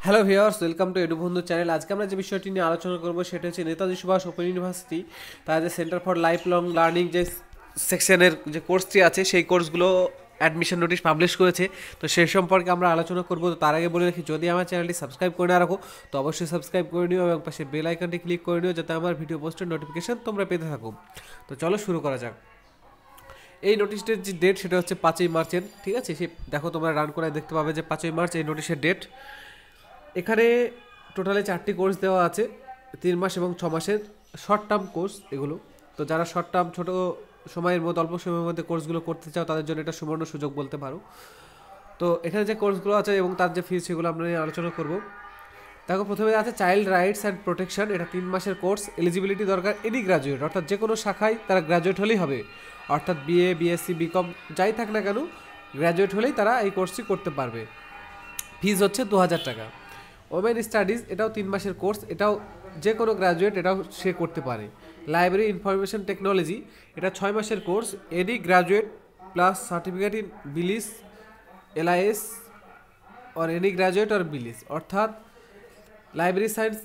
Hello viewers, welcome to Edubandhu channel. আজকে আমরা যে বিষয়টি নিয়ে আলোচনা করব সেটা হচ্ছে নেতাজি সুভাষ ওপেন ইউনিভার্সিটি তার যে centre for life long learning যে সেকশনের যে কোর্সটি আছে সেই কোর্সগুলো অ্যাডমিশন নোটিশ পাবলিশ করেছে। তো সেই সম্পর্কে আমরা আলোচনা করব। তো তার আগে বলে রাখি, যদি আমার চ্যানেলটি সাবস্ক্রাইব করে না রাখো তো অবশ্যই সাবস্ক্রাইব করে নিও এবং পাশে বেল আইকনটি ক্লিক করে নিও যাতে আমার ভিডিও পোস্টের নোটিফিকেশন তোমরা পেতে থাকো। তো চলো শুরু করা যাক। এই নোটিশটির যে ডেট সেটা হচ্ছে 5ই মার্চের। ঠিক আছে, সে দেখো তোমরা রান করে দেখতে পাবে যে 5ই মার্চ এই নোটিশের ডেট। এখানে টোটালে 4টি কোর্স দেওয়া আছে, 3 মাস এবং 6 মাসের শর্ট টার্ম কোর্স এগুলো। তো যারা শর্ট টার্ম ছোটো সময়ের মধ্যে অল্প সময়ের মধ্যে কোর্সগুলো করতে চাও তাদের জন্য এটা সুবর্ণ সুযোগ বলতে পারো। তো এখানে যে কোর্সগুলো আছে এবং তার যে ফিস সেগুলো আমরা নিয়ে আলোচনা করব। দেখো, প্রথমে আছে চাইল্ড রাইটস অ্যান্ড প্রোটেকশন। এটা 3 মাসের কোর্স। এলিজিবিলিটি দরকার এনি গ্র্যাজুয়েট, অর্থাৎ যে কোনো শাখায় তারা গ্র্যাজুয়েট হলেই হবে, অর্থাৎ বিএ, বিএসসি, বিকম যাই থাক না কেন গ্র্যাজুয়েট হলেই তারা এই কোর্সটি করতে পারবে। ফিজ হচ্ছে 2000 টাকা। ওমেন স্টাডিজ, এটাও 3 মাসের কোর্স, এটাও যে কোনো গ্র্যাজুয়েট এটাও সে করতে পারে। লাইব্রেরি ইনফরমেশন টেকনোলজি, এটা 6 মাসের course. Any graduate plus certificate in BLIS, LIS or any graduate or BLIS, অর্থাৎ library science,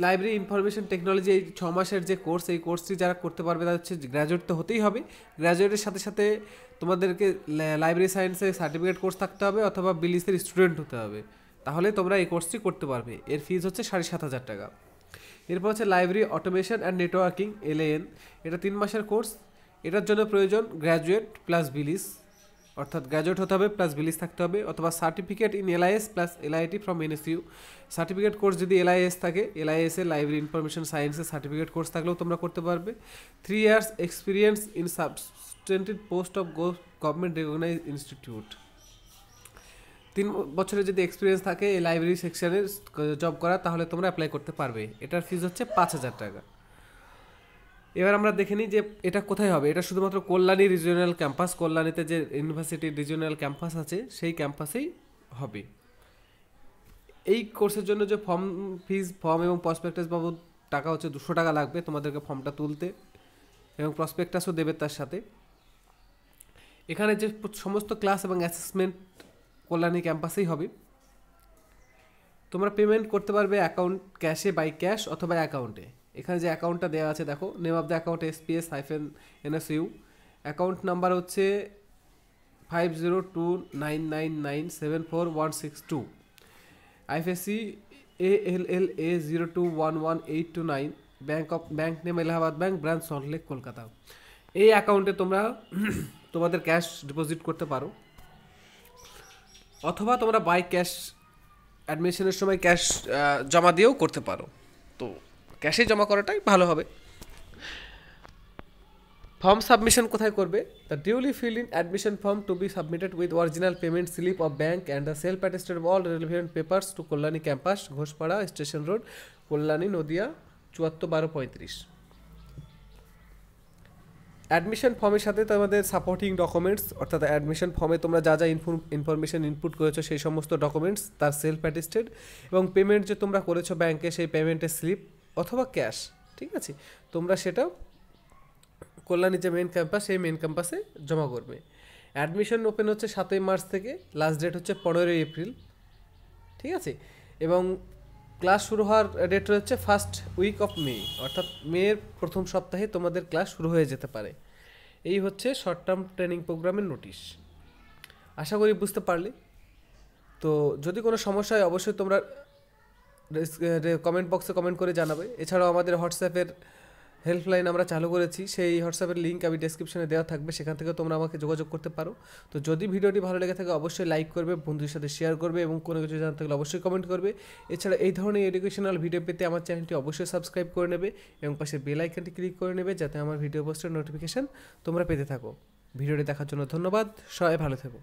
library information technology এই 6 মাসের যে কোর্স, এই কোর্সটি যারা করতে পারবে তারা হচ্ছে গ্র্যাজুয়েট তো হতেই হবে। গ্র্যাজুয়েটের সাথে সাথে তোমাদেরকে লাইব্রেরি সায়েন্সের সার্টিফিকেট কোর্স থাকতে হবে অথবা বিলিসের স্টুডেন্ট হতে হবে, তাহলে তোমরা এই কোর্সটি করতে পারবে। এর ফিজ হচ্ছে 7,500 টাকা। এরপর হচ্ছে library automation and networking, LAN. এটা 3 মাসের কোর্স। এটার জন্য প্রয়োজন গ্র্যাজুয়েট প্লাস বিলিস, অর্থাৎ গ্র্যাজুয়েট হতে হবে প্লাস বিলিস থাকতে হবে, অথবা certificate in LIS plus LIT from NSU. Certificate course যদি এলআইএস থাকে, এলআইএসে লাইব্রেরি ইনফরমেশন সায়েন্সের সার্টিফিকেট কোর্স থাকলেও তোমরা করতে পারবে। 3 years experience in substantive post of government recognize institute. 3 বছরের যদি এক্সপিরিয়েন্স থাকে এই লাইব্রেরি সেকশনে জব করা, তাহলে তোমরা অ্যাপ্লাই করতে পারবে। এটার ফিজ হচ্ছে 5,000 টাকা। এবার আমরা দেখে নিই যে এটা কোথায় হবে। এটা শুধুমাত্র কল্যাণী রিজিওনাল ক্যাম্পাস, কল্যাণীতে যে ইউনিভার্সিটির রিজিওনাল ক্যাম্পাস আছে সেই ক্যাম্পাসেই হবে। এই কোর্সের জন্য যে ফর্ম এবং প্রসপেক্টাস বাবদ টাকা হচ্ছে 200 টাকা লাগবে তোমাদেরকে ফর্মটা তুলতে, এবং প্রসপেক্টাসও দেবে তার সাথে। এখানে যে সমস্ত ক্লাস এবং অ্যাসেসমেন্ট কল্যাণী ক্যাম্পাসেই হবে। তোমরা পেমেন্ট করতে পারবে অ্যাকাউন্ট ক্যাশে, বাই ক্যাশ অথবা অ্যাকাউন্টে। এখানে যে অ্যাকাউন্টটা দেওয়া আছে দেখো, name of the account SPS-NSU। Account number হচ্ছে 502999744162। IFSC ALLA02118229। Bank name Allahabad bank, branch Salt Lake, Kolkata. এই অ্যাকাউন্টে তোমরা তোমাদের ক্যাশ ডিপোজিট করতে পারো, অথবা তোমরা বাই ক্যাশ অ্যাডমিশনের সময় ক্যাশ জমা দিয়েও করতে পারো। তো ক্যাশে জমা করাটাই ভালো হবে। ফর্ম সাবমিশন কোথায় করবে? The duly fill in admission form to be submitted with original payment slip of bank and the self attested all relevant papers to Kalyani campus, Ghoshpara station road, Kalyani, Nadia 741235। Admission ফর্মের সাথে তোমাদের সাপোর্টিং ডকুমেন্টস, অর্থাৎ admission ফর্মে তোমরা যা যা ইনফরমেশন ইনপুট করেছো সেই সমস্ত ডকুমেন্টস, তার সেলফ অ্যাটেস্টেড এবং পেমেন্ট যে তোমরা করেছো ব্যাংকে সেই পেমেন্টের স্লিপ অথবা ক্যাশ। ঠিক আছে, তোমরা সেটাও কল্যাণী যে মেন ক্যাম্পাস সেই মেন ক্যাম্পাসে জমা করবে। অ্যাডমিশন ওপেন হচ্ছে 7ই মার্চ থেকে, লাস্ট ডেট হচ্ছে 15ই এপ্রিল। ঠিক আছে, এবং ক্লাস শুরু হওয়ার ডেট হচ্ছে ফার্স্ট উইক অফ মে, অর্থাৎ মের প্রথম সপ্তাহে তোমাদের ক্লাস শুরু হয়ে যেতে পারে। এই হচ্ছে শর্ট টার্ম ট্রেনিং প্রোগ্রামের নোটিশ। আশা করি বুঝতে পারলে। তো যদি কোনো সমস্যা হয় অবশ্যই তোমরা কমেন্ট বক্সে কমেন্ট করে জানাবে। এছাড়াও আমাদের হোয়াটসঅ্যাপের হেল্পলাইন আমরা চালু করেছি, সেই হোয়াটসঅ্যাপের লিঙ্ক আমি ডেসক্রিপশনে দেওয়া থাকবে, সেখান থেকে তোমরা আমাকে যোগাযোগ করতে পারো। তো যদি ভিডিওটি ভালো লেগে থাকে অবশ্যই লাইক করবে, বন্ধুদের সাথে শেয়ার করবে এবং কোনো কিছু জানতে থাকলে অবশ্যই কমেন্ট করবে। এছাড়া এই ধরনের এডুকেশনাল ভিডিও পেতে আমার চ্যানেলটি অবশ্যই সাবস্ক্রাইব করে নেবে এবং পাশে বেল আইকনটি ক্লিক করে নেবে যাতে আমার ভিডিও পোস্টের নোটিফিকেশান তোমরা পেতে থাকো। ভিডিওটি দেখার জন্য ধন্যবাদ, সবাই ভালো থেকো।